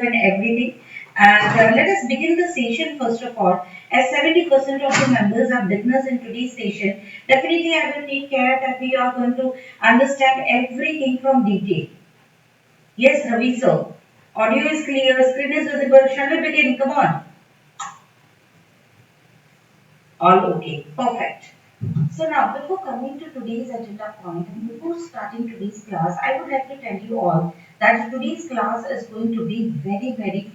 and everything. And let us begin the session first of all. As 70% of the members are beginners in today's session, definitely I will take care that we are going to understand everything from detail. Yes, Ravi sir. Audio is clear, screen is visible. Shall we begin? Come on. All okay. Perfect. So now, before coming to today's agenda point and before starting today's class, I would like to tell you all that today's class is going to be very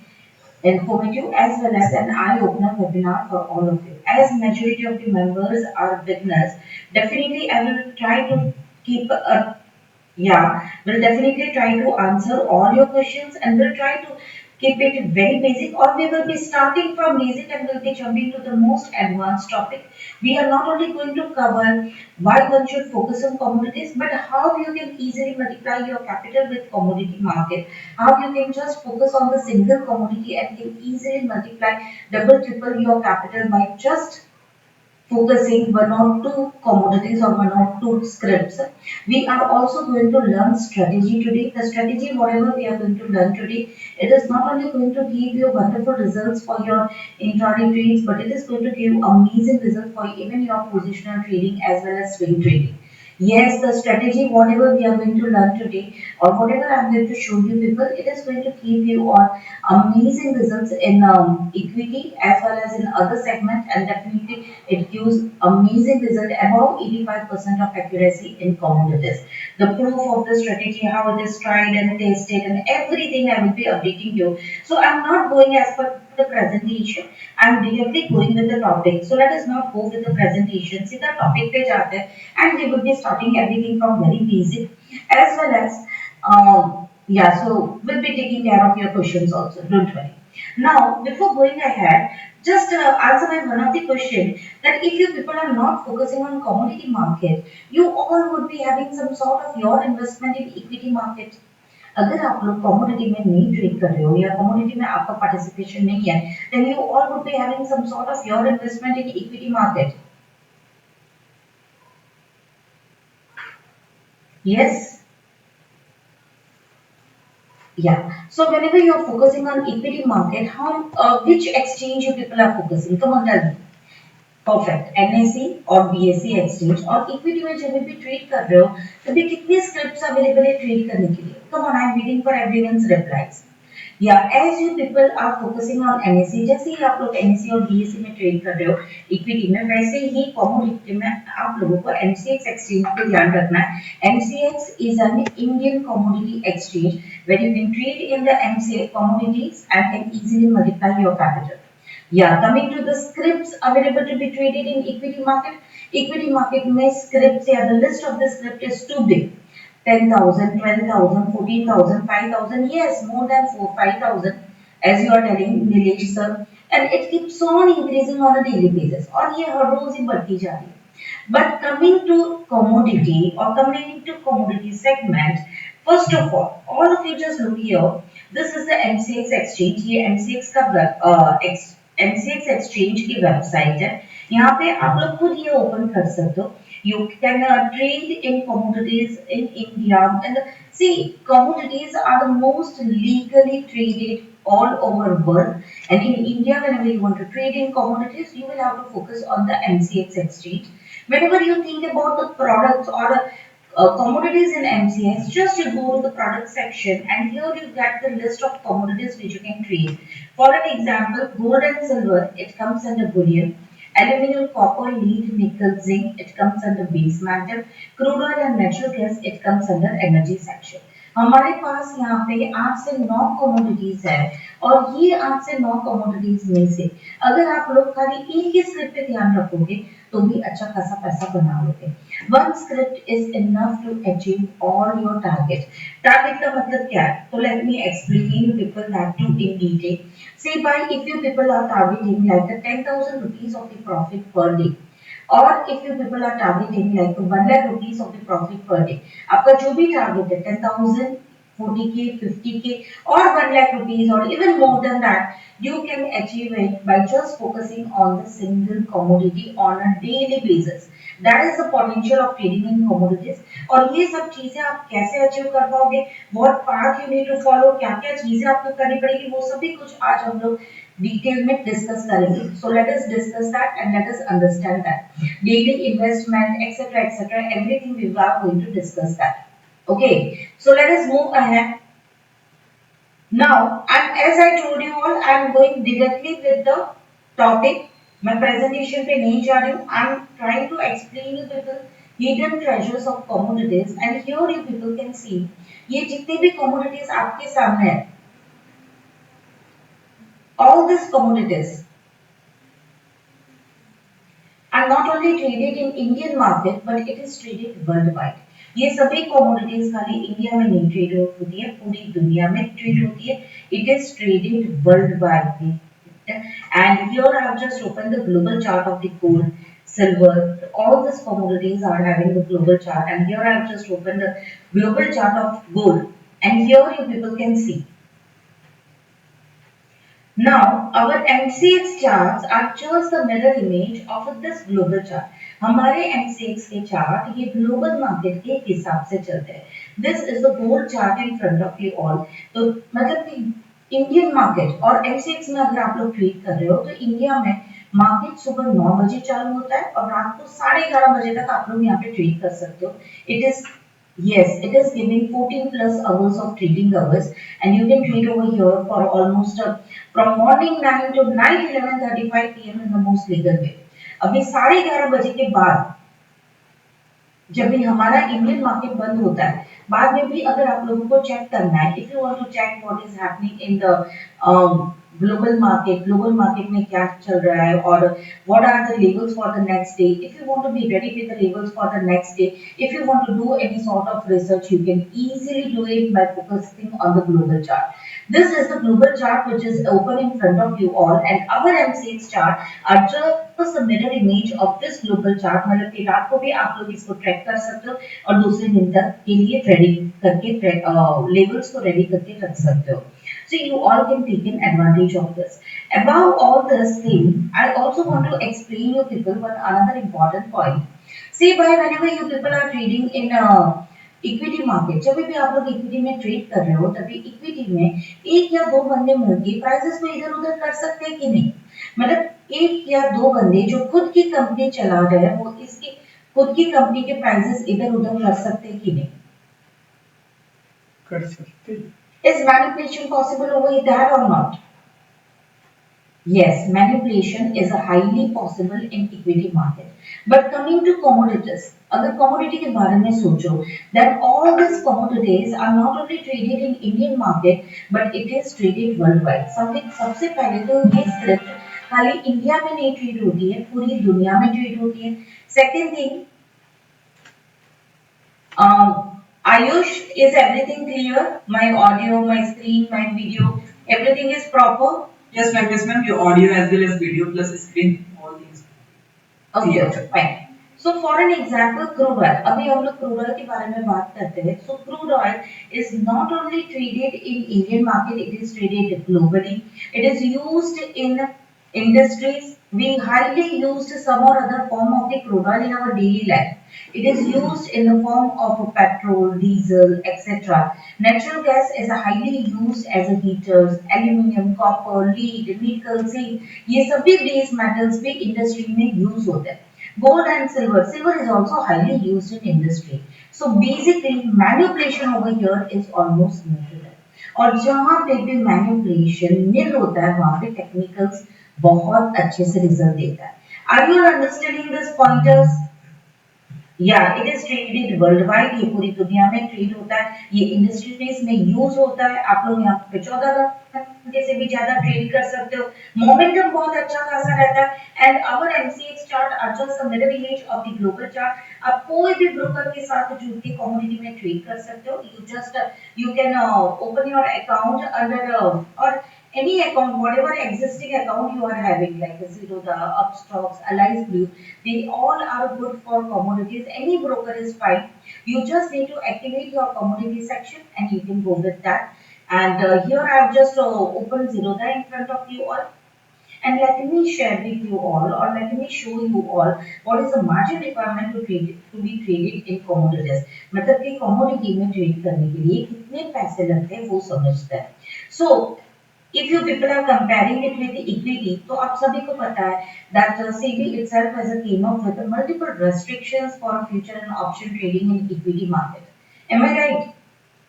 informative as well as an eye-opener webinar for all of you. As majority of the members are beginners, definitely I will try to keep a we'll definitely try to answer all your questions and we'll try to keep it very basic or we will be starting from basic and we'll be jumping to the most advanced topic. We are not only going to cover why one should focus on commodities but how you can easily multiply your capital with commodity market, how you can just focus on the single commodity and can easily multiply double triple your capital by just focusing one or two commodities or one or two scripts. We are also going to learn strategy today. The strategy, whatever we are going to learn today, it is not only going to give you wonderful results for your intraday trades, but it is going to give amazing results for even your positional trading as well as swing trading. Yes, the strategy, whatever we are going to learn today, or whatever I'm going to show you people, it is going to give you on amazing results in equity as well as in other segment, and definitely it gives amazing result above 85% of accuracy in commodities. The proof of the strategy, how it is tried and tested, and everything I will be updating you. So I'm not going as per the presentation. I'm directly going with the topic. So let us not go with the presentation. See the topic page out there, and we will be starting everything from very basic as well as so we'll be taking care of your questions also. Don't worry. Now, before going ahead, just answer my one of the question that if you people are not focusing on commodity market, you all would be having some sort of your investment in equity market. अगर आप लोग commodity में नहीं trade कर रहे हो या commodity में आपका पार्टिसिपेशन नहीं है then you all would be having some sort of your investment in equity market. Yes. Yeah. So whenever you're focusing on equity market, how which exchange you people are focusing? Come on, tell me. Perfect NSC और BSc exchange और equity में जब भी trade कर रहे हो तभी कितने स्क्रिप्ट्स अवेलेबल है ट्रेड करने के लिए come on I am waiting for everyone's replies या as you people are focusing on NSC जैसे ही आप लोग एनएससी और बीएससी में ट्रेड कर रहे हो इक्विटी में वैसे ही कमोडिटी में आप लोगों को एमसीएक्स एक्सचेंज पे ध्यान रखना है MCX is an Indian commodity exchange where you can trade in the MCX commodities and can easily multiply your capital. Yeah, coming to the scripts available to be traded in equity market. Equity market में scripts या the list of the script is too big. 10,000, 12,000, 14,000, 5,000, yes, more than 4, 5,000 as you are telling Nilesh sir. And it keeps on increasing on a daily basis. और ये हर रोज ही बढ़ती जा रही है. But coming to commodity or coming to commodity segment, first of all of you just look here. This is the MCX exchange. ये MCX का MCX exchange की वेबसाइट है यहाँ पे आप लोग खुद ये ओपन कर सकते हो you can trade in commodities in India and see commodities are the most legally traded all over world and in India whenever you want to trade in commodities you will have to focus on the MCX exchange whenever you think about the products or commodities in MCX, just you go to the product section and here you get the list of commodities which you can trade. For an example, gold and silver, it comes under bullion. Aluminum, copper, lead, nickel, zinc, it comes under base metal. Crude oil and natural gas, it comes under energy section. हमारे पास यहाँ पे 8 से 9 commodities है और ये 8 से 9 commodities में से अगर आप लोग खाली एक ही स्क्रिप्ट पे ध्यान रखोगे तो भी अच्छा खासा पैसा बना लोगे. One script is enough to achieve all your target. Target का मतलब क्या है? So let me explain you people that too in detail. Say by if you people are targeting like the 10,000 rupees of the profit per day. और if you people are targeting like 1 lakh rupees of the profit per day, आपका जो भी target है 10,000 40K, 50K, or 1 lakh rupees, or even more than that, you can achieve it by just focusing on the single commodity on a daily basis. That is the potential of trading in commodities. और ये सब चीजें आप कैसे achieve कर पाओगे, what path you need to follow, क्या क्या चीजें आपको करनी पड़ेगी, वो सभी कुछ आज हम लोग डिटेल में डिस्कस करेंगे. So let us discuss that and let us understand that. Daily investment, etc., everything we are going to discuss that. Okay, so let us move ahead. Now, and as I told you all, I am going directly with the topic. मैं presentation पे नहीं जा रही हूँ. I am trying to explain you the hidden treasures of commodities, and here you people can see ये जितने भी commodities आपके सामने हैं, all these commodities are not only traded in Indian market but it is traded worldwide. ये सभी commodities खाली India में नहीं ट्रेड होती है, पूरी दुनिया में ट्रेड होती है. It is traded worldwide. And here I have just opened the global chart of the gold, silver. All these commodities are having the global chart, and here I have just opened the global chart of gold. And here you people can see. Now, our MCX charts are just the mirror image of this global chart. हमारे MCX के chart ये global market के हिसाब से चलते हैं. This is the gold chart in front of you all. तो मतलब कि इंडियन मार्केट और MCX में अगर आप लोग ट्रेड कर रहे हो तो इंडिया में मार्केट सुबह 9 बजे चालू होता है और रात को 11:30 बजे तक आप लोग यहाँ पे ट्रेड कर सकते हो. It is Yes, it is giving 14 plus hours of trading hours, and you can trade over here for almost from morning 9 to night 11:35 p.m. in the most legal way. अभी 11:30 बजे के बाद जब भी हमारा इंडियन मार्केट बंद होता है, बाद में भी अगर आप लोगों को चेक करना है, if you want to check what is happening in the global market में क्या चल रहा है और what are the levels for the next day, if you want to be ready with the levels for the next day, if you want to do any sort of research, you can easily do it by focusing on the global chart. This is the global chart which is open in front of you all, and our MCX chart are just the mirror image of this global chart. मतलब कि रात को भी आप लोग इसको track कर सकते हो और दूसरे दिन तक के लिए रेडी करके लेवल्स को रेडी करके रख सकते हो. So you all can take an advantage of this. Above all this thing, I also want to explain you people one another important point. See, by whenever you people are trading in equity market, जब भी आप लोग equity में trade कर रहे हो तभी equity में एक या दो बंदे मिलकर प्राइसेस को इधर उधर कर सकते हैं कि नहीं. मतलब एक या दो बंदे जो खुद की कंपनी चला रहे हैं वो इसकी खुद की कंपनी के प्राइसेस इधर उधर कर सकते हैं कि नहीं. कर सकते. Is manipulation possible over there or not? Yes, manipulation is highly possible in equity market. But coming to commodities, अगर commodity के बारे में सोचो, then all these commodities are not only traded in Indian market, but it is traded worldwide. सबसे पहले तो ये सिर्फ खाली इंडिया में नहीं ट्रेड होती है, पूरी दुनिया में ट्रेड होती है. Second thing, Ayush, is everything clear? My audio, my screen, my video, everything is proper? Yes, ma'am. Yes, ma'am. Your audio as well as video plus screen, all things. Okay, okay, fine. So for an example, crude oil. अभी हम लोग crude oil के बारे में बात करते हैं. So crude oil is not only traded in Indian market, it is traded globally. It is used in industries. We highly used some or other form of the crude oil in our daily life. It is used in the form of petrol, diesel, etc. Natural gas is highly used as a heaters. Aluminium, copper, lead, nickel, zinc, ये सभी base metals भी industry में use होते हैं. Gold and silver. Silver is also highly used in industry. So basically, manipulation over here is almost nil. और जहाँ पे भी मैनिपुलेशन निल होता है वहाँ पे टेक्निकल्स बहुत अच्छे से रिजल्ट देता है. Are you understanding this pointers? Yeah, it is traded worldwide. ये पूरी दुनिया में ट्रेड होता है, ये इंडस्ट्रीज में यूज होता है. आप लोग यहाँ पे 14 घंटे से भी ज्यादा ट्रेड कर सकते हो. मोमेंटम बहुत अच्छा खासा रहता है. And our MCX chart are just a mirror image of the global chart. आप कोई भी ब्रोकर के साथ जुड़ के कमोडिटी में ट्रेड कर सकते हो. You can open your account under और any account, whatever existing account you are having, like the Zerodha, Upstocks, Allies Blue, they all are good for commodities. Any broker is fine. You just need to activate your commodity section and you can go with that. And here I have just opened Zerodha in front of you all. And let me share with you all, or let me show you all, what is the margin requirement to be traded in commodities. मतलब कि commodity में trade करने के लिए कितने पैसे लगते हैं वो समझते हैं. So if you people are comparing it with the equity, तो आप सभी को पता है that SEBI itself has came up with multiple restrictions for future and option trading in equity market. Am I right?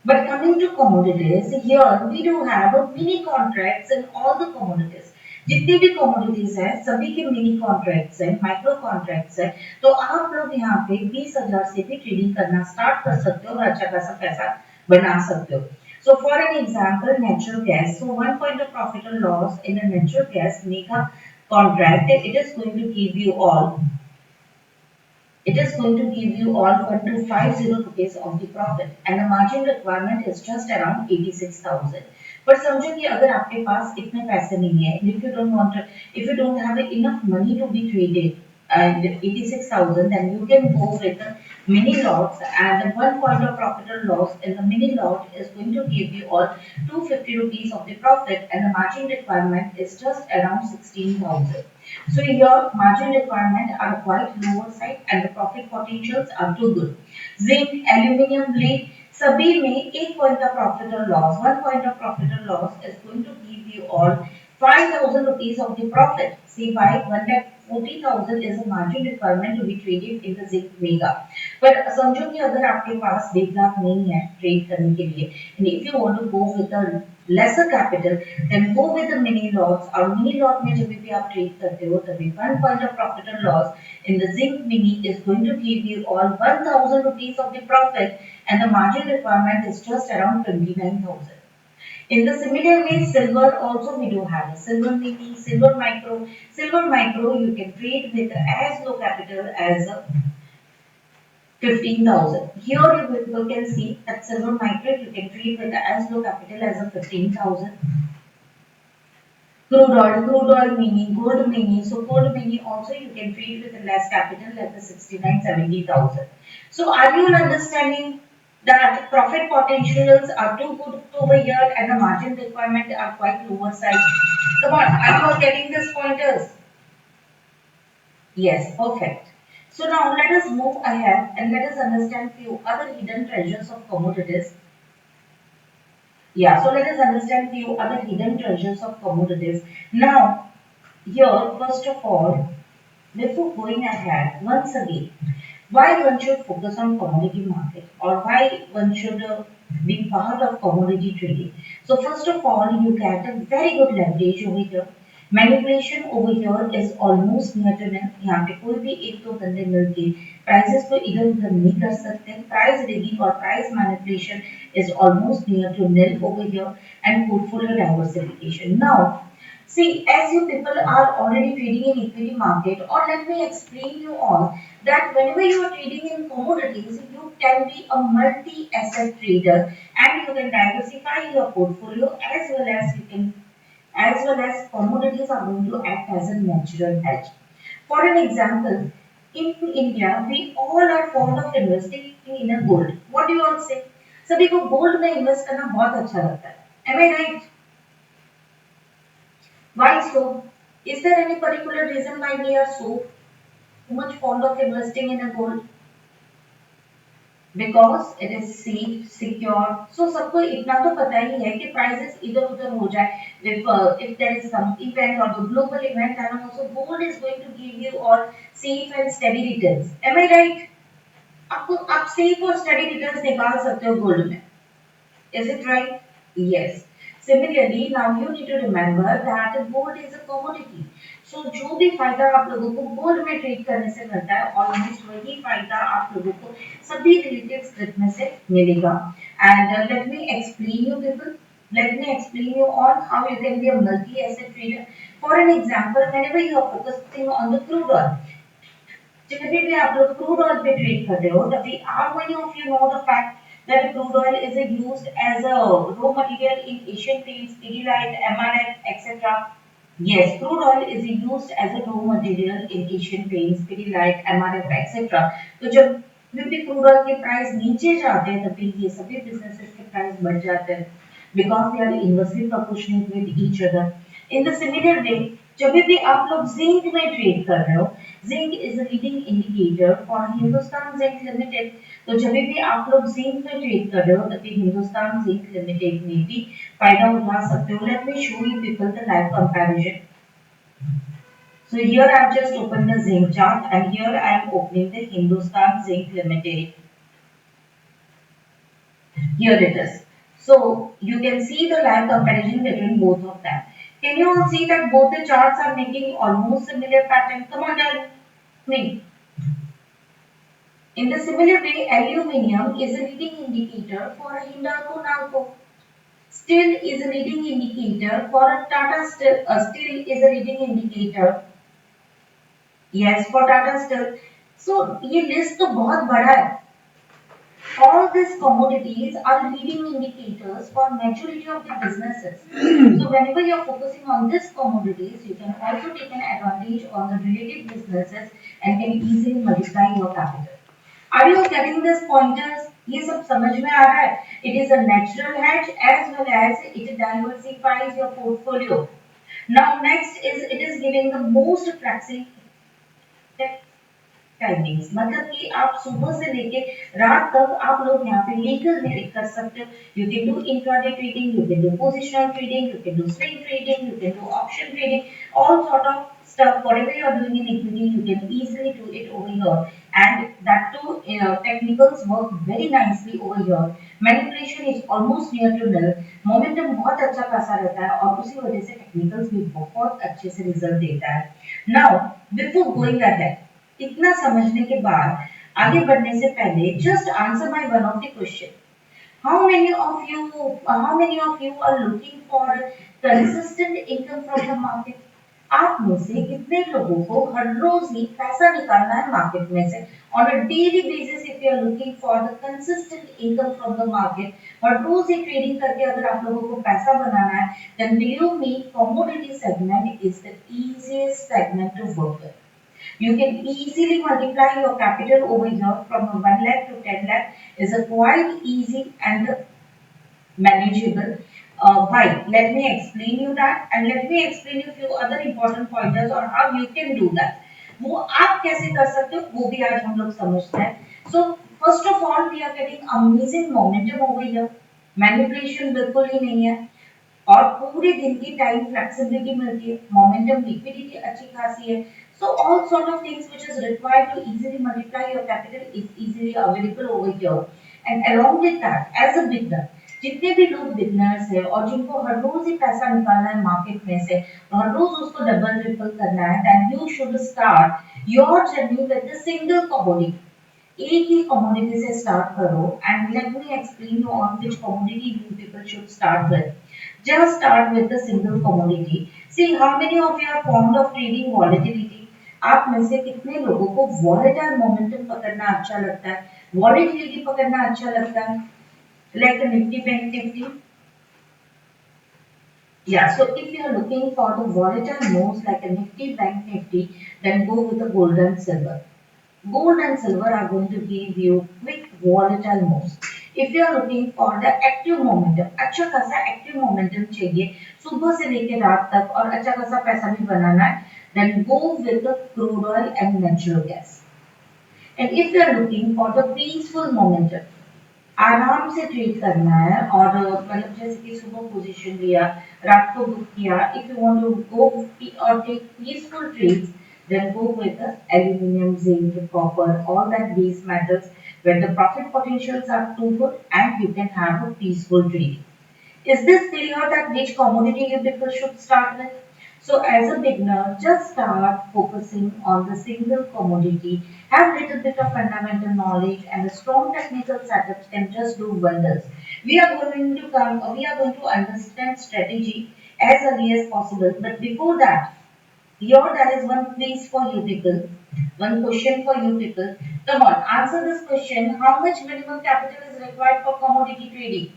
But coming to commodities, here we do have a mini contracts in all the commodities. जितनी भी commodities है सभी के mini contracts हैं, micro contracts हैं, तो आप लोग यहाँ पे 20,000 से भी ट्रेडिंग करना स्टार्ट कर सकते हो और अच्छा खासा पैसा बना सकते हो. So for an example, natural gas. So one point of profit or loss in a natural gas mega contract, it is going to give you all. It is going to give you all 1250 rupees of the profit and the margin requirement is just around 86,000. But समझो कि अगर आपके पास इतने पैसे नहीं है, if you don't have enough money to be traded and 86,000, then you can go with the mini lots, and one point of profit or loss in the mini lot is going to give you all 250 rupees of the profit and the margin requirement is just around 16,000. So your margin requirement are quite lower side and the profit potentials are too good. Zinc, aluminium, lead, सभी में एक point of profit or loss, one point of profit or loss is going to give you all 5,000 rupees of the profit. See, by 1,40,000 is a margin requirement to be traded in the zinc mega. But समझो कि अगर आपके पास 1 लाख नहीं है trade करने के लिए, and if you want to go with a lesser capital, then go with the mini lots. और mini lot में जब भी आप ट्रेड करते हो तभी one point of profit or loss in the zinc mini is going to give you all 1,000 rupees of the profit and the margin requirement is just around 29,000. In the similar way, silver also we do have a silver mini, silver micro. Silver micro you can trade with as low capital as 15,000. Here you people can see that silver micro you can trade with as low capital as a 15,000. Crude oil mini, gold mini. So gold mini also you can trade with less capital like the 69, 70,000. So are you understanding that profit potentials are too good over here and the margin requirement are quite lower side? Come on, are you all getting these pointers? Yes, perfect. So now let us move ahead and let us understand few other hidden treasures of commodities. Yeah, so let us understand few other hidden treasures of commodities. Now, here, first of all, before going ahead, once again, why one should focus on commodity market or why one should be part of commodity trading. So first of all, you get a very good leverage over here. Manipulation over here is almost near to nil. यहाँ पे कोई भी एक दो बंदे मिलके prices को इधर उधर नहीं कर सकते. Price rigging or price manipulation is almost near to nil over here and portfolio diversification. Now, see, as you people are already trading in equity market, or let me explain you all that whenever you are trading in commodities, you can be a multi-asset trader and you can diversify your portfolio as well as commodities are going to act as a natural hedge. For an example, in India, we all are fond of investing in a gold. What do you all say? सभी को gold में invest करना बहुत अच्छा लगता है. Am I right? Why so? Is there any particular reason why we are so much fond of investing in a gold? Because it is safe, secure. So सबको इतना तो पता ही है कि prices इधर उधर हो जाए. If there is some event or the global event, then also gold is going to give you all safe and steady returns. Am I right? आप safe और steady returns निकाल सकते हो gold में. Is it right? Yes. Similarly, now you need to remember that gold is a commodity. So जो भी फायदा आप लोगों को गोल्ड में ट्रेड करने से मिलता है, ऑलमोस्ट वही फायदा आप लोगों को सभी रिलेटेड स्क्रिप्ट में से मिलेगा. And let me explain you people. Let me explain you on how you can be a multi-asset trader. For an example, whenever you are focusing on the crude oil, जब भी आप लोग crude oil पे trade कर रहे हो, तभी how many of you know the fact that crude oil is used as a raw material in Asian paints, Pidilite, MRF, etc. Yes, crude oil is used as a raw material in Asian paints, Pidilite, MRF, etc. तो जब भी crude oil के price नीचे जाते हैं तभी ये सभी बिजनेसेस के प्राइस बढ़ जाते हैं because they are inversely proportional with each other. In the similar way, जब भी आप लोग जिंक में ट्रेड कर रहे हो, zinc is a leading indicator for Hindustan zinc limited. तो जब भी आप लोग जिंक में ट्रेड कर रहे हो तभी हिंदुस्तान जिंक लिमिटेड में भी फायदा उठा सकते हो. Let me show you people the live comparison. So here I have just opened the zinc chart and here I am opening the Hindustan Zinc Limited. Here it is. So you can see the live comparison between both of them. Can you all see that both the charts are making almost similar pattern? Come on, tell me. In the similar way, aluminium is a leading indicator for a Hindalco Nalco. Steel is a leading indicator for a Tata Steel. Steel is a leading indicator. Yes, for Tata Steel. So ये list तो बहुत बड़ा है. All these commodities are leading indicators for majority of the businesses. So whenever you are focusing on these commodities, you can also take an advantage on the related businesses and can easily multiply your capital. Are you getting this pointers? ये सब समझ में आ रहा है? It is a natural hedge as well as it diversifies your portfolio. Now next is it is giving the most flexible timings. मतलब कि आप सुबह से लेके रात तक आप लोग यहाँ पे लीगल ट्रेड कर सकते हो. You can do intraday trading, you can do positional trading, you can do swing trading, you can do option trading, all sort of stuff. Whatever you are doing in equity, you can easily do it over here, and that too technicals work very nicely over here. Manipulation is almost near to nil. Momentum बहुत अच्छा खासा रहता है और उसी वजह से technicals भी बहुत अच्छे से रिजल्ट देता है. Now before going ahead, इतना समझने के बाद आगे बढ़ने से पहले just answer my one of the question. How many of you are looking for consistent income from the market? आप में से कितने लोगों को हर रोज ही पैसा निकालना है मार्केट में से on a daily basis? If you are looking for the consistent income from the market, हर रोज ही ट्रेडिंग करके अगर आप लोगों को पैसा बनाना है, then believe me, commodity segment is the easiest segment to work with. You can easily multiply your capital over here from 1 lakh to 10 lakh is a quite easy and manageable. Why? Let me explain you that and let me explain you few other important pointers on how you can do that. वो आप कैसे कर सकते हो वो भी आज हम लोग समझते हैं. So first of all we are getting amazing momentum over here. Manipulation बिल्कुल ही नहीं है और पूरे दिन की टाइम फ्लेक्सिबिलिटी मिलती है. मोमेंटम लिक्विडिटी अच्छी खासी है. So all sort of things which is required to easily multiply your capital is easily available over here. And along with that, as a beginner, जितने भी लोग बिगनर्स है और जिनको हर रोज ही पैसा निकालना है मार्केट में से, हर रोज उसको डबल ट्रिपल करना है, then you should start your journey with a single commodity. एक ही commodity से start करो and let me explain you on which commodity you people should start with. Just start with the single commodity. See how many of you are fond of trading volatility. आप में से कितने लोगों को volatile momentum पकड़ना अच्छा लगता है, volatility पकड़ना अच्छा लगता है, like the Nifty Bank Nifty. Yeah, so if you are looking for the volatile moves like a Nifty Bank Nifty, then go with the gold and silver. Gold and silver are going to give you quick volatile moves. If you are looking for the active momentum, अच्छा खासा active momentum चाहिए सुबह से लेके रात तक और अच्छा खासा पैसा भी बनाना है, then go with the crude oil and natural gas. And if you are looking for the peaceful momentum, आराम से ट्रेड करना है और मतलब जैसे कि सुबह पोजीशन लिया, रात को बुक किया, if you want to go or take peaceful trades, then go with the aluminum, zinc, copper, all that base metals where the profit potentials are too good and you can have a peaceful trading. Is this clear that which commodity you people should start with? So as a beginner, just start focusing on the single commodity. Have little bit of fundamental knowledge and a strong technical setup can just do wonders. We are going to understand strategy as early as possible. But before that, Here there is one quiz for you people, one question for you people. Come on, answer this question. How much minimum capital is required for commodity trading?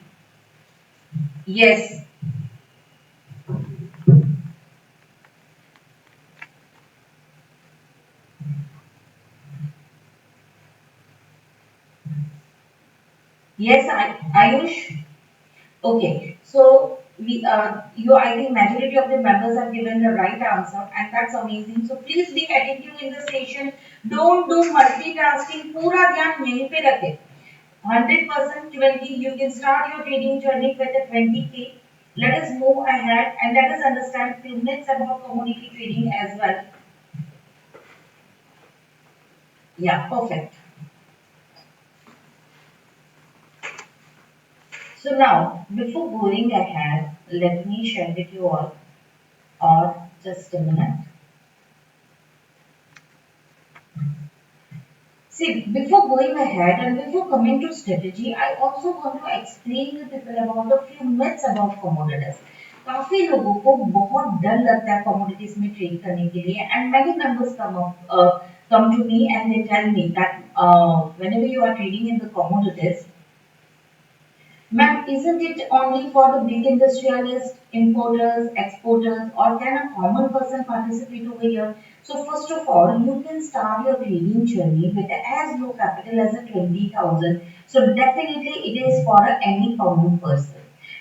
Yes, yes, Ayush. Okay, so you, I think majority of the members have given the right answer, and that's amazing. So please be attentive in the session. Don't do multitasking. पूरा ध्यान यहीं पे रखें. 100% 20. You can start your trading journey with a 20K. Let us move ahead and let us understand few myths about commodity trading as well. Yeah, perfect. So now, before going ahead, let me share with you all, or just a minute. See, before going ahead and before coming to strategy, I also want to explain to people about a few myths about commodities. काफी लोगों को बहुत डर लगता है commodities में trade करने के लिए, and many members come to me and they tell me that whenever you are trading in the commodities, ma'am, isn't it only for the big industrialists, importers, exporters, or can a common person participate over here? So first of all, you can start your trading journey with as low capital as a 20,000. So definitely it is for any common person.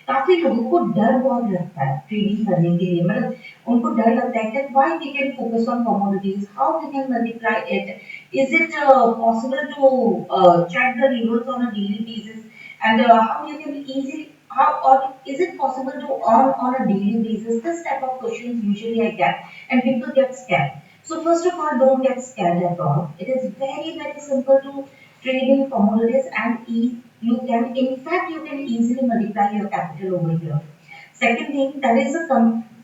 काफी लोगों को डर बहुत लगता है trading करने के लिए, मतलब उनको डर लगता है कि why we can focus on commodities, how we can multiply it, is it possible to check the levels on a daily basis, and how you can easily, how, or is it possible to earn on a daily basis? This type of questions usually I get, and people get scared. So first of all, don't get scared at all. It is very simple to trade in commodities, and you can, in fact, you can easily multiply your capital over here. Second thing, that is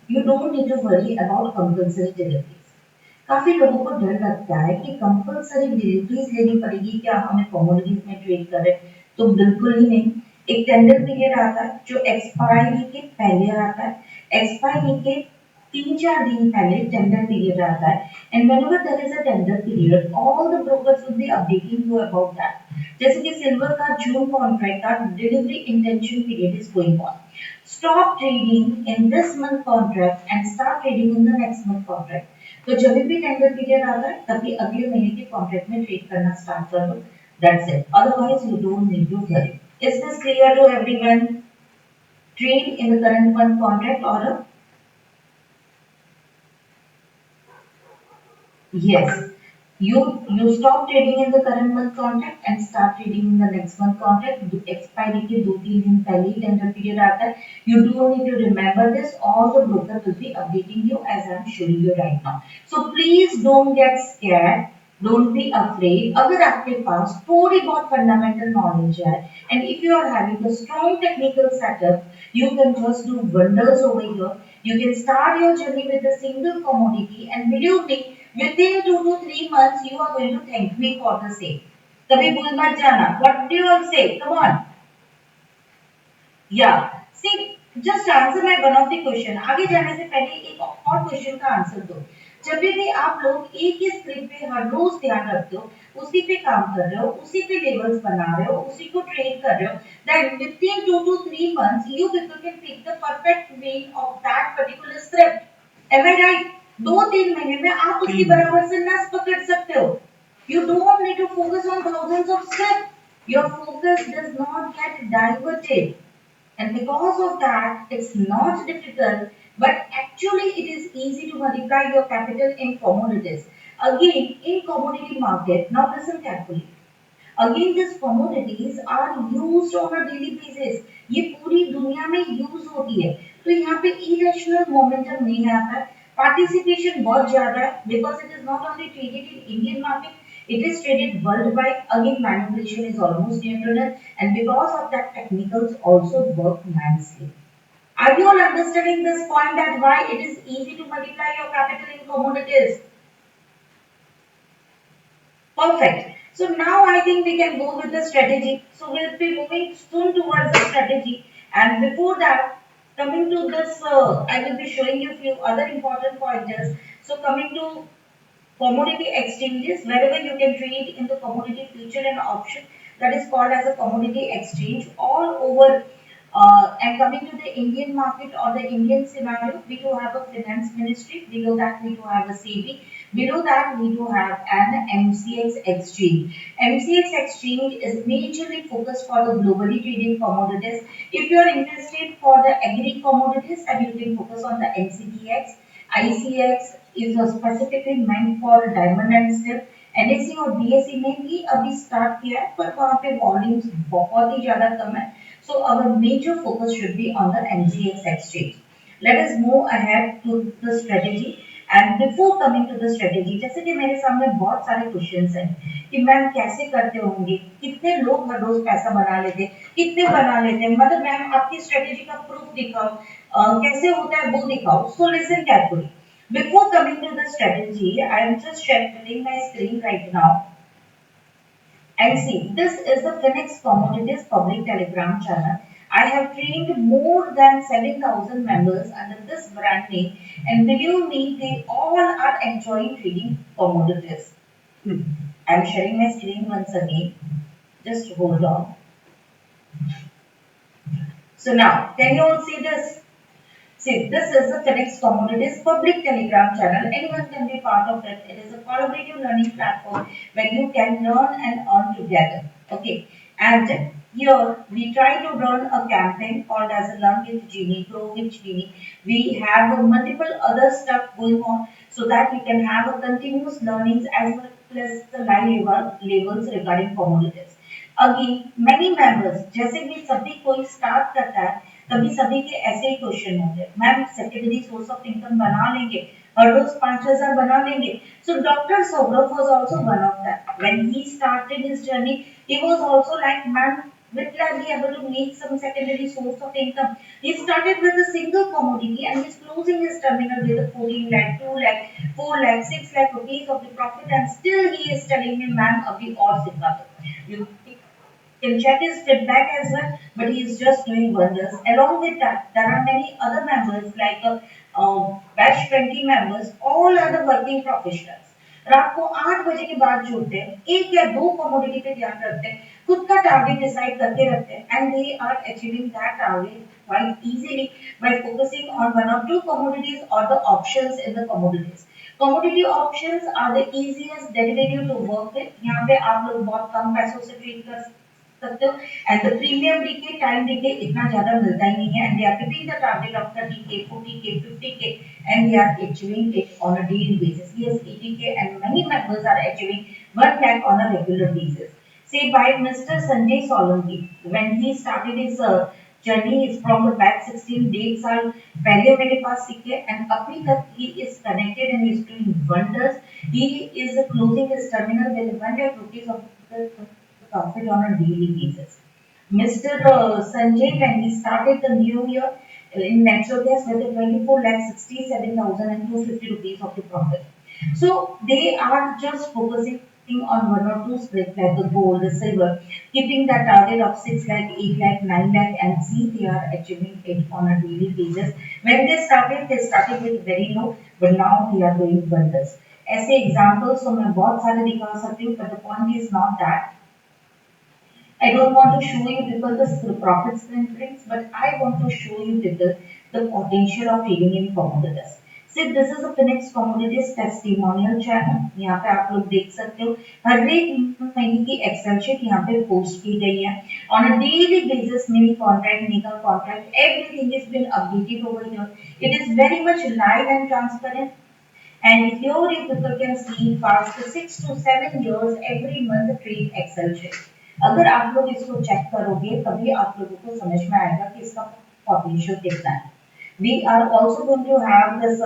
you don't need to worry about compulsory deliveries. काफी लोगों को डर लगता है कि compulsory deliveries लेनी पड़ेगी क्या हमें कमोडिटीज में ट्रेड करें, तो बिल्कुल ही नहीं. एक टेंडर पीरियड आता है जो एक्सपायरी के पहले आता है, एक्सपायरी के 3-4 दिन पहले टेंडर पीरियड आता है, and whenever there is a tender period all the brokers will be updating you about that. जैसे कि सिल्वर का जून कॉन्ट्रैक्ट का delivery intention period is going on. Stop trading in this month contract and start trading in the next month contract. तो जब भी tender period आता है तभी अगले महीने के कॉन्ट्रैक्ट में ट्रेड करना स्टार्ट कर दो. That's it, otherwise you don't need to worry. Is this clear to everyone? Trade in the current month contract or a, yes. You stop trading in the current month contract and start trading in the next month contract. Expiry के 2-3 दिन पहले ही tender period आता है. You do need to remember this. All the broker will be updating you as I am showing you right now. So please don't get scared. Don't be afraid. अगर आपके पास थोड़ी बहुत fundamental knowledge है, and if you are having a strong technical setup, you can just do wonders over here. You can start your journey with a single commodity, and believe me, within 2 to 3 months, you are going to thank me for the same. कभी भूल मत जाना. What do you all say? Come on. Yeah. See, just answer my one of the question. आगे जाने से पहले एक और क्वेश्चन का आंसर दो. जब भी आप लोग एक ही स्क्रिप्ट पे हर रोज ध्यान रखते हो, उसी पे काम कर रहे हो, उसी पे लेवल्स बना रहे हो, उसी को ट्रेड कर रहे हो, then within 2 to 3 months, you people can pick the perfect way of that particular script. Am I right? 2-3 महीने में आप उसकी बराबर से नस पकड़ सकते हो. You don't need to focus on thousands of script. Your focus does not get diverted. And because of that, it's not difficult, but actually it is easy to multiply your capital in commodities. Again, in commodity market, now listen carefully. Again, these commodities are used on a daily basis. ये पूरी दुनिया में use होती है, तो यहाँ पे irrational momentum नहीं आता है. Participation बहुत ज्यादा है because it is not only traded in Indian market, it is traded worldwide. Again, manipulation is almost near to none, and because of that, technicals also work nicely. Are you all understanding this point that why it is easy to multiply your capital in commodities? Perfect. So now I think we can go with the strategy. So we'll be moving soon towards the strategy. And before that, coming to this, I will be showing you few other important pointers. So coming to commodity exchanges, wherever you can trade in the commodity future and option, that is called as a commodity exchange all over. And coming to the Indian market or the Indian scenario, we do have a finance ministry. Below that, we do have a SEBI. Below that, we do have an MCX exchange. MCX exchange is majorly focused for the globally trading commodities. If you are interested for the agri commodities, then you can focus on the NCDX. ICX is specifically meant for diamond and steel. NSE और BSE ने भी अभी start किया है पर वहाँ पे volumes बहुत ही ज़्यादा कम है. So our major focus should be on the MCX exchange. Let us move ahead to the strategy. And before coming to the strategy, जैसे कि मेरे सामने बहुत सारे क्वेश्चंस हैं कि मैम कैसे करते होंगे, कितने लोग हर रोज पैसा बना लेते, कितने बना लेते हैं, मतलब मैम आपकी स्ट्रेटेजी का प्रूफ दिखाओ, कैसे होता है वो दिखाओ. So listen carefully. Before coming to the strategy, I am just sharing my screen right now. And see, this is the Phoenix Commodities public telegram channel. I have trained more than 7,000 members under this brand name, and believe me, they all are enjoying trading commodities. I am sharing my screen once again. Just hold on. So now, can you all see this? See, this is the Phoenix Commodities public telegram channel. Anyone can be part of it. It is a collaborative learning platform where you can learn and earn together. Okay. And here we try to run a campaign called as a Learn with Genie, Grow with Genie. We have multiple other stuff going on so that we can have a continuous learnings as well as the live levels regarding commodities. Again, many members, जैसे कि सभी कोई start करता है तभी सभी के ऐसे ही क्वेश्चन होते हैं, ma'am secondary source of income बना लेंगे, हर रोज 5,000 बना लेंगे. So doctor Saurabh was also one of that. When he started his journey he was also like ma'am will I be able to make some secondary source of income? He started with a single commodity and he's closing his terminal with a 14 lakh, 2 lakh, 4 lakh, 6 lakh rupees of the profit, and still he is telling me, ma'am, abhi aur sikha do. You can check his feedback as well, but he is just doing wonders. Along with that, there are many other members like batch 20 members, all are the working professionals. रात को 8 बजे के बाद जुड़ते हैं, एक या दो कमोडिटी पे ध्यान रखते हैं, खुद का टारगेट डिसाइड करके रखते हैं, and they are achieving that target quite easily by focusing on one or two commodities or the options in the commodities. Commodity options are the easiest derivative to work with. यहाँ पे आप लोग बहुत कम पैसों से ट्रेड कर सकते हो, and the premium decay time decay इतना ज्यादा मिलता ही नहीं है, and they are keeping the target of 30k 40k 50k and they are achieving it on a daily basis. Yes, 80k and many members are achieving 1 lakh on a regular basis. Say by Mr. Sanjay Solanki, when he started his journey is from the batch 16, 1.5 साल पहले मेरे पास सीखे, and अभी तक he is connected and is doing wonders. He is closing his terminal with 1 lakh rupees of profit on a daily basis. Mr. Sanjay, when he started the new year in natural gas with a 24 lakh 67,250 rupees of the profit. So they are just focusing on one or two splits like the gold, the silver, keeping that target of 6 lakh, 8 lakh, 9 lakh, and see they are achieving it on a daily basis. When they started with very low, but now they are doing wonders. ऐसे examples तो मैं बहुत सारे दिखा सकती हूँ, but the point is not that. I don't want to show you people the profit screen prints, but I want to show you people the potential of trading in commodities. See, this is a Phoenix Commodities testimonial channel. यहाँ पे आप लोग देख सकते हो हर एक महीने की एक्सेल शीट यहाँ पे पोस्ट की गई है. On a daily basis, mini contract, mega contract, everything is been updated over here. It is very much live and transparent. And here you people can see past 6 to 7 years every month trade Excel sheet. अगर आप लोग इसको check करोगे तभी आप लोगों को समझ में आएगा कि इसका पोटेंशियल कितना है. We are also going to have this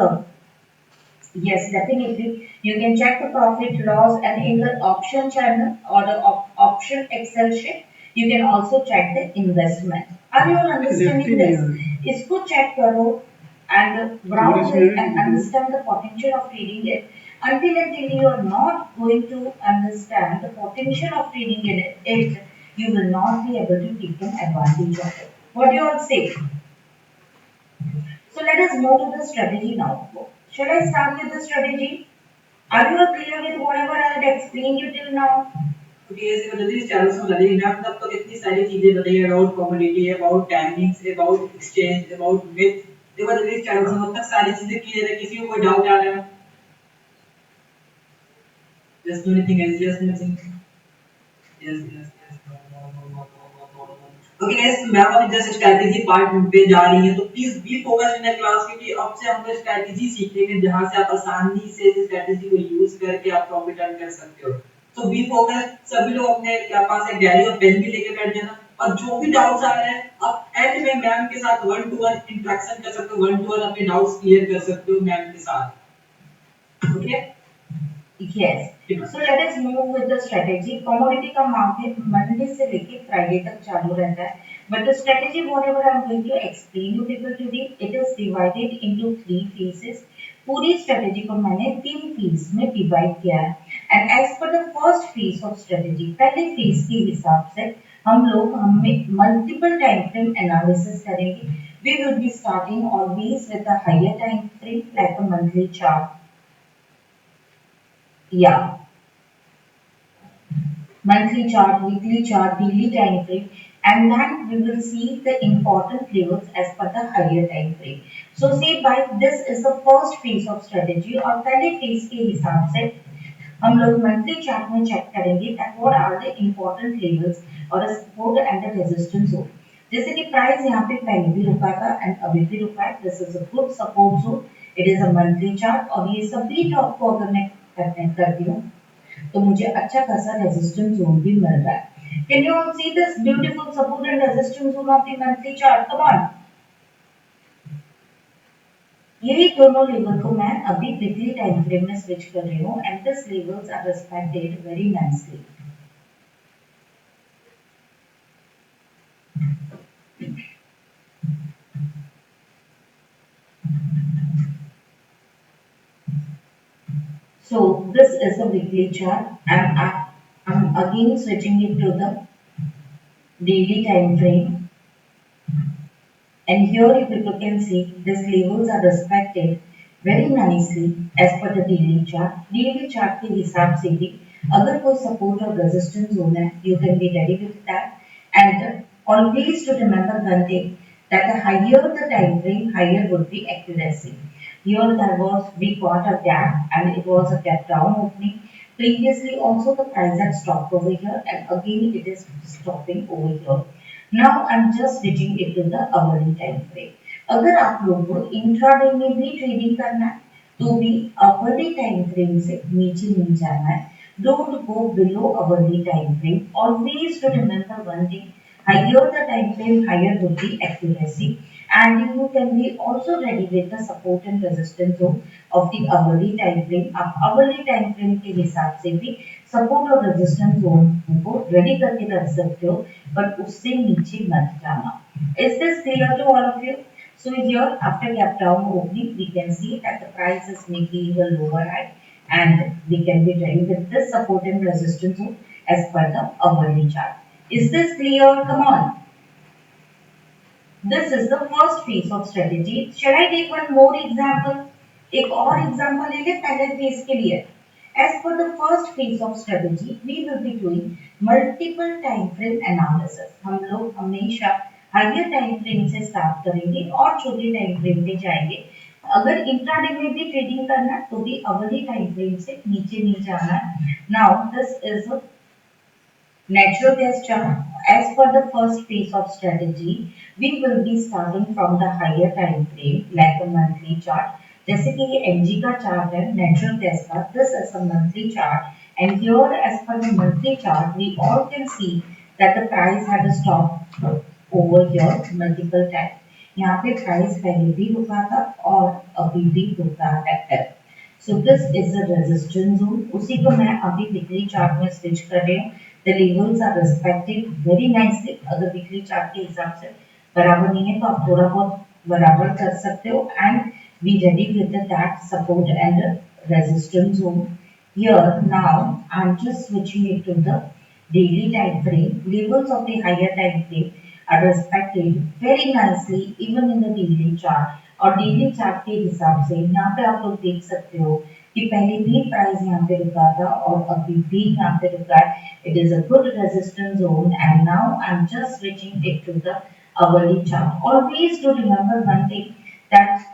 yes, definitely you can check the profit loss, and in the option channel or the option Excel sheet you can also check the investment. Are you all understanding this? इसको check करो and browse it and understand the potential of trading it. Until you are not going to understand the potential of trading in it, you will not be able to take an advantage of it. What do you all say? So let us move to the strategy now. Shall I start with the strategy? Are you clear with whatever I had explained you till now? Okay, ऐसे मतलब इस channel से लगे मैं अब तक तो कितनी सारी चीजें बताई about commodity about timings about exchange about myth देखो मतलब इस चैनल से अब तक सारी चीजें क्लियर है किसी को कोई डाउट आ रहा है just anything else just nothing yes okay guys ma'am अभी जस्ट स्ट्रेटजी पार्ट पे जा रही है तो please be focus in the class क्योंकि अब से हम लोग स्ट्रेटजी सीखेंगे जहां से आप आसानी से इस स्ट्रेटजी को यूज करके आप प्रॉफिट अर्न कर सकते हो तो बी फोकस सभी लोग अपने क्या पास एक डायरी और पेन भी लेके बैठ जाना और जो भी डाउट्स आ रहे हैं आप एंड में मैम के साथ वन टू वन इंटरेक्शन कर सकते हो वन टू वन अपने डाउट्स क्लियर कर सकते हो मैम के साथ okay Yes. So let us move with the strategy. Commodity का market Monday से लेके Friday तक चालू रहता है. But the strategy whatever I am going to explain you people today, it is divided into three phases. पूरी strategy को मैंने तीन phase में divide किया है. And as per the first phase of strategy, पहले phase के हिसाब से हमें multiple time frame analysis करेंगे. We will be starting always with a higher time frame like a monthly chart. Yeah, monthly chart, weekly chart, daily time frame, and then we will see the important levels as per the higher time frame. So see by this is the first phase of strategy और पहले phase के हिसाब से हम लोग monthly chart में check करेंगे that what are the important levels और support and the resistance zone. जैसे कि प्राइस यहाँ पे पहले भी रुका था एंड अभी भी रुका है. This is a good support zone. It is a monthly chart और ये सभी टॉप को अगर मैं कनेक्ट करती हूँ तो मुझे अच्छा खासा रेजिस्टेंस जोन भी मिल रहा है. Can you all see this beautiful support and resistance zone of the monthly chart? Come on. यही दोनों लेवल को मैं अभी वीकली टाइम फ्रेम में स्विच कर रही हूँ and this levels are respected very nicely. So this is a weekly chart and I'm again switching it to the daily time frame. And here you people can see these levels are respected very nicely as per the daily chart. Daily chart के हिसाब से भी अगर कोई support और resistance zone है, you can be ready with that. And always to remember one thing that the higher the time frame, higher would be accuracy. Here there was we got a gap and it was a gap down opening. Previously also the price had stopped over here and again it is stopping over here. Now I'm just switching it to the hourly time frame. अगर आप लोगों को intraday में भी trading करना है तो भी hourly time frame से नीचे नहीं जाना है. Don't go below hourly time frame. Always to remember one thing. Higher the time frame, higher would be accuracy. And you can be also ready with the support and resistance zone of the hourly time frame. आप hourly time frame के हिसाब से भी support और resistance zone को ready करके रख सकते हो, but उससे नीचे मत जाना. Is this clear to all of you? So here after gap down opening, we can see that the price is making a lower high, and we can be ready with this support and resistance zone as per the hourly chart. Is this clear? Come on. This is the first phase of strategy. Shall I take one more example? एक और example ले ले पहले phase के लिए. As per the first phase of strategy, we will be doing multiple time frame analysis. हम लोग हमेशा higher time frame से start करेंगे और छोटे time frame पे जाएंगे. अगर इंट्राडे में भी ट्रेडिंग करना है तो भी hourly time frame से नीचे नहीं जाना है. Now this is a natural gas chart. As per the first phase of strategy, we will be starting from the higher time frame like a monthly chart. जैसे कि ये NG का chart है नेचुरल गैस का. This is a monthly chart and here as per the monthly chart we all can see that the price had stop over here multiple time. यहाँ पे price पहले भी रुका था और अभी भी रुका है. So this is the resistance zone. उसी को मैं अभी वीकली चार्ट में स्विच कर रही हूँ. The levels are respected very nicely. अगर वीकली चार्ट के हिसाब से बराबर नहीं है तो आप थोड़ा बहुत बराबर कर सकते हो and be ready with that support and resistance zone. Here now I'm just switching it to the daily time frame. Levels of the higher time frame are respected very nicely even in the daily chart. और daily chart के हिसाब से यहाँ पे आप लोग देख सकते हो कि पहले भी प्राइस यहाँ पे रुका था और अभी भी यहाँ पे रुका है. It is a good resistance zone and now I'm just switching it to the hourly chart. Always to remember one thing that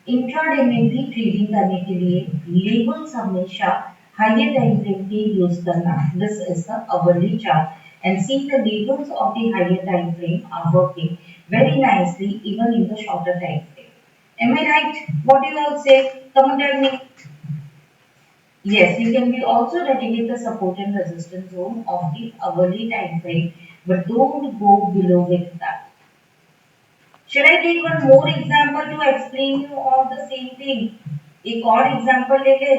intraday में भी ट्रेडिंग करने के लिए लेवल्स हमेशा हायर टाइम फ्रेम के यूज करना. This is the hourly chart and see the levels of the higher time frame are working very nicely even in the shorter time frame. Am I right? What do you all say? Come on, tell me. Yes, you can be also ready with the support and resistance zone of the hourly time frame, but don't go below with that. Should I take one more example to explain you all the same thing? एक और example ले ले.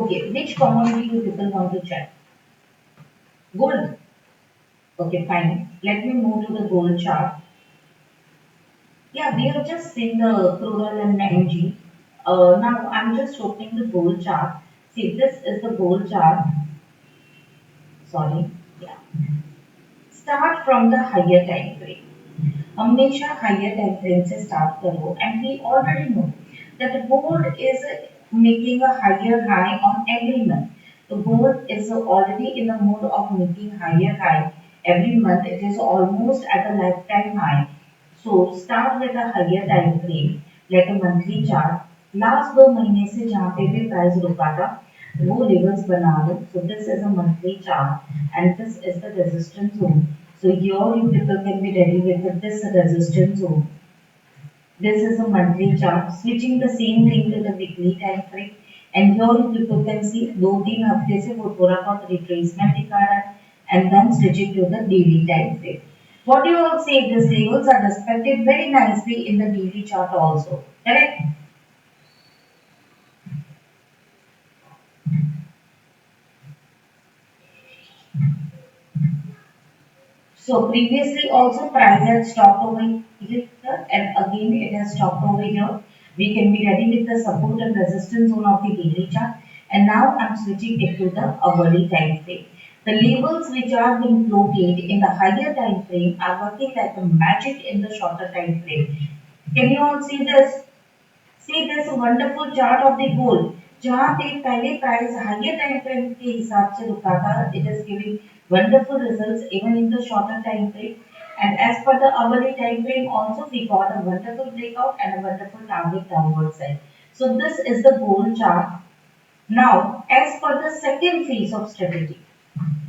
Okay, which commodity you people want to check? Gold. Okay, fine. Let me move to the gold chart. Yeah, we have just seen the crude oil and energy. Now I'm just opening the gold chart. See, this is the gold chart. Sorry. Yeah. Start from the higher time frame. हमेशा higher time frame से start करो and we already know that gold is making a higher high on every month. The gold is already in the mood of making higher high every month. It is almost at a lifetime high. So start with a higher time frame like a monthly chart. Last 2 महीने से जहाँ पे भी price रुका था वो levels बना दो. So this is a monthly chart and this is the resistance zone. So here you people can be ready with this resistance zone. This is a monthly chart. Switching the same thing to the weekly time frame. And here you people can see 2-3 हफ्ते से वो थोड़ा बहुत retracement दिखा रहा है and then switching to the daily time frame. What do you all say? These levels are respected very nicely in the daily chart also. Correct? So previously also price had stopped over here and again it has stopped over here. We can be ready with the support and resistance zone of the daily chart and now I'm switching it to the hourly time frame. The levels which are being floated in the higher time frame are working like a magic in the shorter time frame. Can you all see this? See this wonderful chart of the gold जहाँ पे पहले price higher time frame के हिसाब से रुका था. It is giving wonderful results even in the shorter time frame. And as per the hourly time frame also we got a wonderful breakout and a wonderful target downward side. So this is the gold chart. Now as per the second phase of strategy.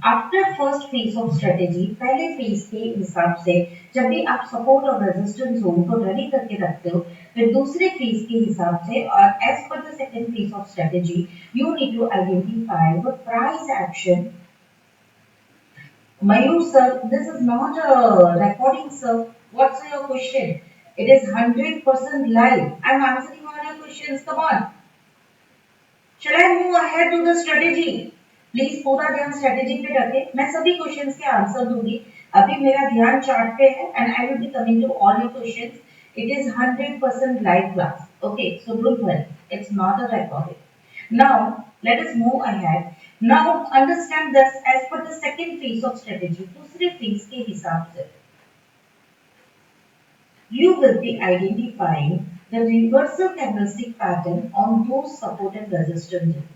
After first phase of strategy पहले phase के हिसाब से जब भी आप support और resistance zone को ready करके रखते हो फिर दूसरे फेज के हिसाब से और as per the second phase of strategy you need to identify the price action. Mayur sir, this is not a recording sir. What's your question? It is 100% live. I'm answering all your questions. Come on. Shall I move ahead to the strategy? Please पूरा ध्यान strategy पे रखें. मैं सभी questions के answer दूंगी. अभी मेरा ध्यान चार्ट पे है and I will be coming to all your questions. It is 100% live class. Okay, so don't worry, it's not a recording. Now let us move ahead. Now understand this as per the second phase of strategy. दूसरे phase के हिसाब से you will be identifying the reversal candlestick pattern on those support and resistance.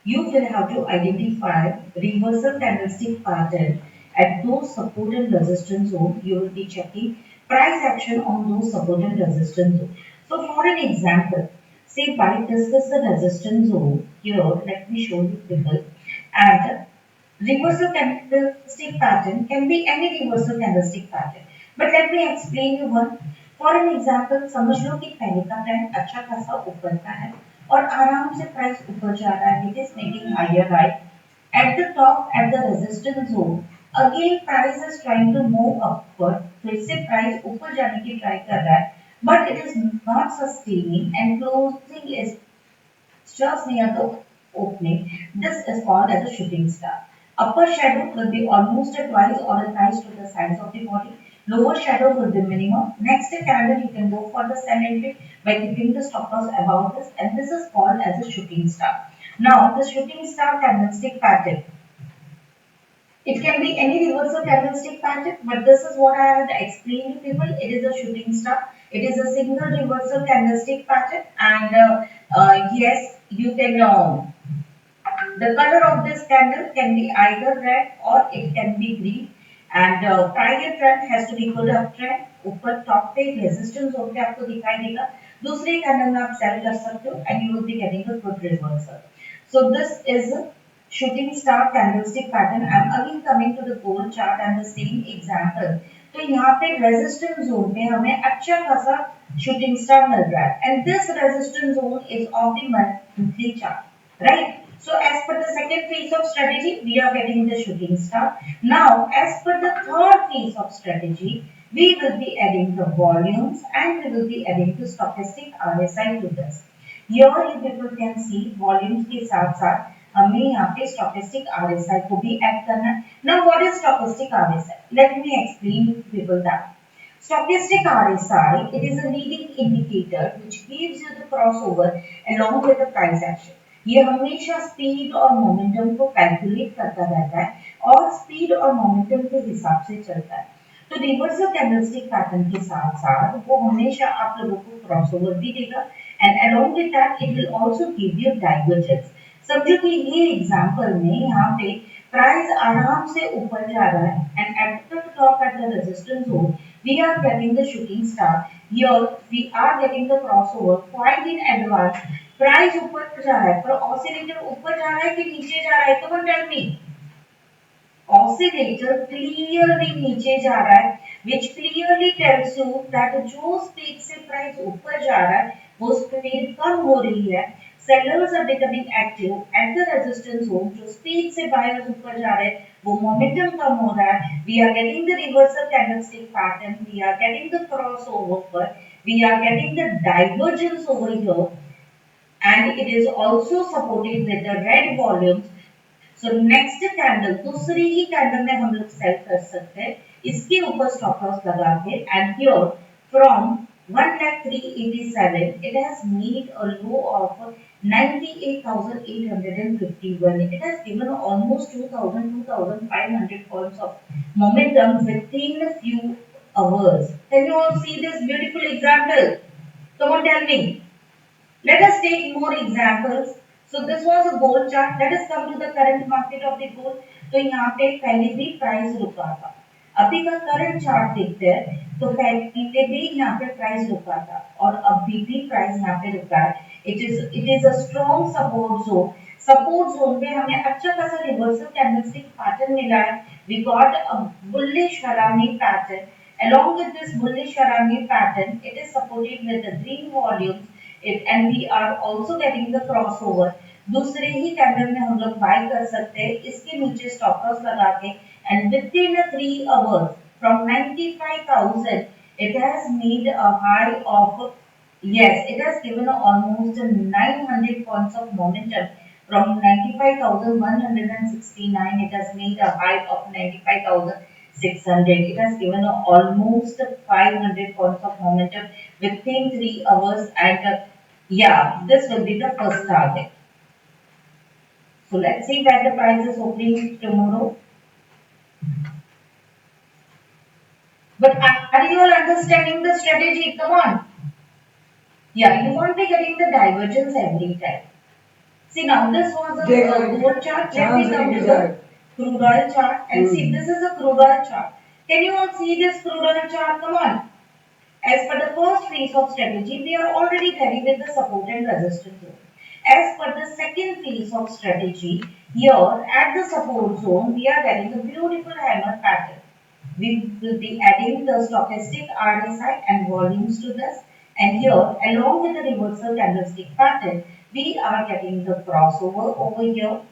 You will have to identify reversal candlestick pattern at those support and resistance zone. You will be checking price action on those support and resistance zone. So for an example, say by this is the resistance zone here. Let me show you people. And reversal candlestick pattern can be any reversal candlestick pattern. But let me explain you one. For an example, समझ लो कि पहले का trend अच्छा खासा ऊपर का है और आराम से प्राइस ऊपर जा रहा है. It is making higher high at the top at the resistance zone. Again price is trying to move upward. फिर से प्राइस ऊपर जाने की ट्राई कर रहा है but it is not sustaining and closing is just near the opening. This is called as a shooting star. Upper shadow will be almost twice or thrice to the size of the body. Lower shadow will be minimum. Next candle you can go for the sell entry by keeping the stop loss above this, and this is called as a shooting star. Now the shooting star candlestick pattern. It can be any reversal candlestick pattern, but this is what I have explained to people. It is a shooting star. It is a single reversal candlestick pattern, and yes, you can. The color of this candle can be either red or it can be green. And prior trend has to be pull up trend. ऊपर top पे resistance होकर आपको दिखाई देगा. दूसरे candle में आप cell कर सकते हो and you will be getting a good reversal. So this is a shooting star candlestick pattern. I'm again coming to the gold chart and the same example. तो यहाँ पे रेजिस्टेंस जोन पे हमें अच्छा खासा शूटिंग स्टार मिल रहा है and this resistance zone is of the monthly chart, right? So as per the second phase of strategy, we are getting the shooting star. Now, as per the third phase of strategy, we will be adding the volumes and we will be adding the stochastic RSI to this. Here you people can see volumes के साथ साथ हमें यहाँ पे stochastic RSI को भी add करना है. Now, what is stochastic RSI? Let me explain to people that. Stochastic RSI, it is a leading indicator which gives you the crossover along with the price action. ये हमेशा speed और momentum को calculate करता रहता है और speed और momentum के हिसाब से चलता है. तो रिवर्सल कैंडलस्टिक पैटर्न के साथ साथ वो हमेशा आप लोगों को क्रॉसओवर भी देगा and along with that it will also give you divergence. समझो कि ये एग्जांपल में यहाँ पे प्राइस आराम से ऊपर जा रहा है and eight the top at the resistance zone we are getting the shooting star. Here we are getting the crossover quite in advance. Price ऊपर जा रहा है पर ऑसिलेटर ऊपर जा रहा है कि नीचे जा रहा है? Come on tell me. Oscillator clearly नीचे जा रहा है which clearly tells you that जो स्पीड से प्राइस ऊपर जा रहा है वो स्पीड कम हो रही है. Sellers are becoming active at the resistance zone. जो स्पीड से बायर्स ऊपर जा रहे हैं वो मोमेंटम कम हो रहा है. We are getting the reversal candlestick pattern. We are getting the crossover. We are getting the divergence over here and it is also supported with the red volumes. So next candle दूसरी ही candle में हम लोग cell कर सकते हैं इसके ऊपर stop loss लगा के and here from 1,03,87 it has made a low of 98,851. It has given almost 2,500 points of momentum within a few hours. Can you all see this beautiful example? Come on, tell me. Let us take more examples. So this was a gold chart. Let us come to the current market of the gold. तो यहाँ पे पहले भी price रुका था. अभी का current chart देखते हैं तो पहले भी यहाँ पे प्राइस रुका था और अभी भी प्राइस यहाँ पे रुका है. It is a strong support zone. Support zone पे हमें अच्छा खासा रिवर्सल कैंडलस्टिक पैटर्न मिला है. We got a bullish Harami pattern. Along with this bullish Harami pattern, it is supported with the green volumes. And we are also getting the crossover. दूसरे ही candle में हम लोग बाय कर सकते हैं इसके नीचे स्टॉप लॉस लगा के and within 3 hours from 95,000 it has made a high of yes it has given almost 900 points of momentum from 95,169 it has made a high of 95,600. It has given almost 500 points of momentum within 3 hours and yeah, this will be the first target. So let's see where the price is opening tomorrow. But are you all understanding the strategy? Come on. Yeah, you won't be getting the divergence every time. See now, this was a gold chart. Let me come to the crude oil chart and see this is a crude oil chart. Can you all see this crude oil chart? Come on. As per the first phase of strategy, we are already ready with the support and resistance zone. As per the second phase of strategy, here at the support zone, we are getting a beautiful hammer pattern. We will be adding the stochastic RSI and volumes to this. And here, along with the reversal candlestick pattern, we are getting the crossover over here.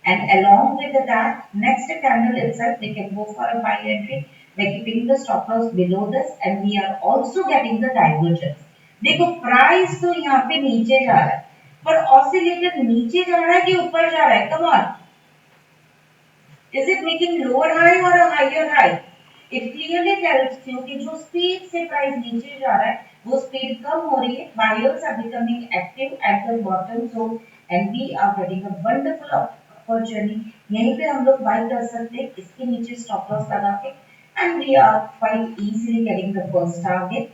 And along with that, next candle itself, we can go for a buy entry by keeping the stop loss below this and we are also getting the divergence. देखो price तो यहाँ पे नीचे जा रहा है पर oscillator नीचे जा रहा है कि ऊपर जा रहा है? Come on, is it making lower high और a higher high? It clearly tells you कि जो स्पीड से प्राइस नीचे जा रहा है वो स्पीड कम हो रही है. Buyers are becoming active at the bottom zone and we are getting a wonderful upward journey. यहीं पे हम लोग buy कर सकते हैं इसके नीचे stop loss लगा के, and we are quite easily getting the first target.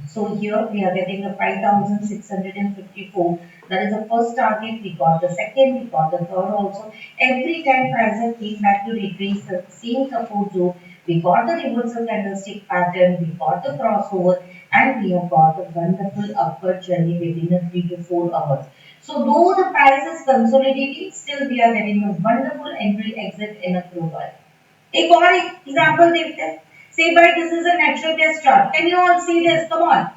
So here we are getting a 5,654. That is the first target. We got the second, we got the third also. Every time prices came back to retrace the same support zone, we got the reversal candlestick pattern, we got the crossover, and we have got the wonderful upward journey within the 3 to 4 hours. So though the price is consolidating, still we are getting a wonderful entry exit in a crude oil. एक और example देखते हैं. Say by this is a natural gas chart. Can you all see this? Come on.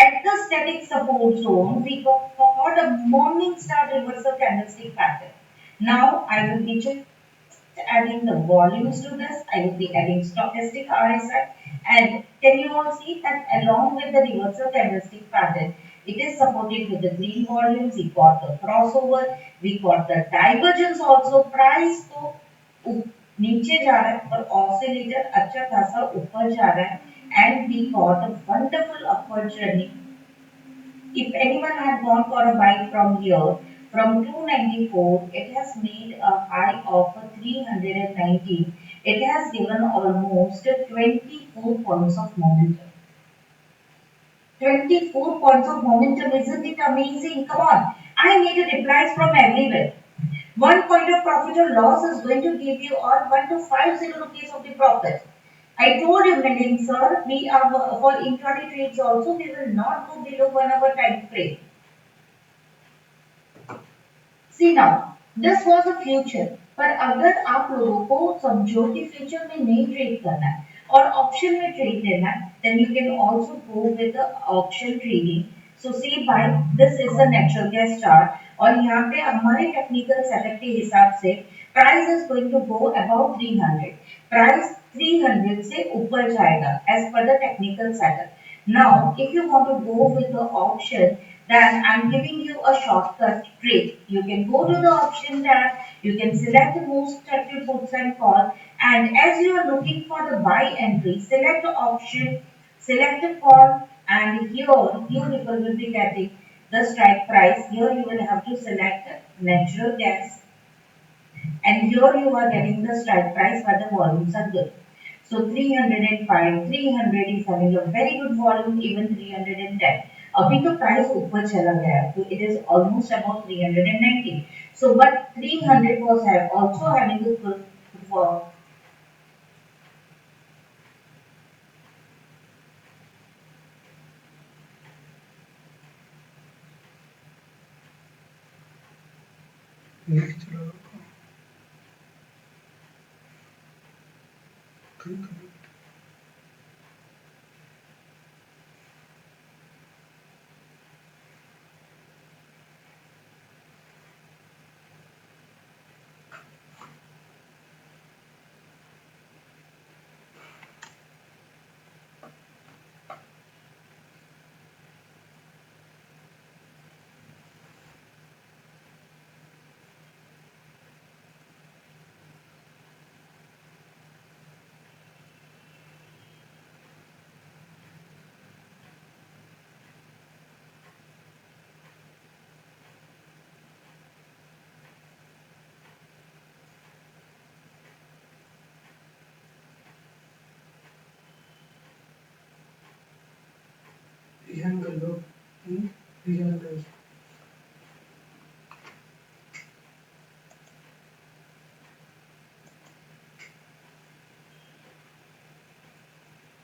At the static support zone, we got a morning star reversal candlestick pattern. Now I will be just adding the volumes to this. I will be adding stochastic RSI. And can you all see that along with the reversal candlestick pattern, it is supported with the green volumes. We got the crossover. We got the divergence also. Price तो नीचे जा रहा है और oscillator अच्छा खासा ऊपर जा रहा है, and we got a wonderful upward journey. If anyone had gone for a buy from here, from 294, it has made a high of 319. It has given almost 24 points of momentum. 24 points of momentum, isn't it amazing? Come on, I need replies from everywhere. 1 point of profit or loss is going to give you or 1 to 50 rupees of the profit. I told you, Milind sir, we are for intraday trades also, we will not go below 1 hour time frame. See now, this was a future, पर अगर आप लोगों को समझो कि future में नहीं trade करना है और ऑप्शन में ट्रेड लेना है, then you can also go with the option trading. So see by this is the natural gas chart और यहाँ पे हमारे टेक्निकल सेटअप के हिसाब से price is going to go about 300. Price 300 से ऊपर जाएगा as per the technical setup. Now, if you want to go with the option, then I'm giving you a shortcut trick. You can go to the option tab, you can select the most attractive puts and call, and as you are looking for the buy entry, select the option, select the call, and here you people will be getting the strike price. Here you will have to select natural gas, and here you are getting the strike price where the volumes are good. So 305, 300 is having a very good volume, even 310. अभी तो price ऊपर चला गया है, तो it is almost about 390. So but 300 was also having a good volume.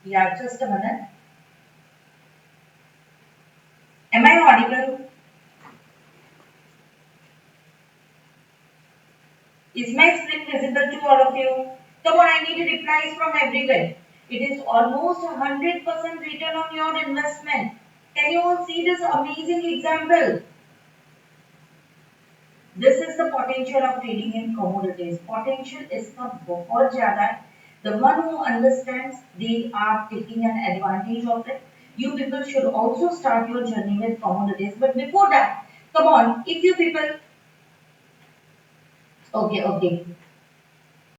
Yeah, just a minute. Am I audible? Is my screen visible to all of you? Come on, I need replies from everywhere. It is almost 100% return on your investment. Can you all see this amazing example? This is the potential of trading in commodities. Potential is the बहुत ज़्यादा है. The one who understands, they are taking an advantage of it. You people should also start your journey with commodities. But before that, come on, if you people, okay,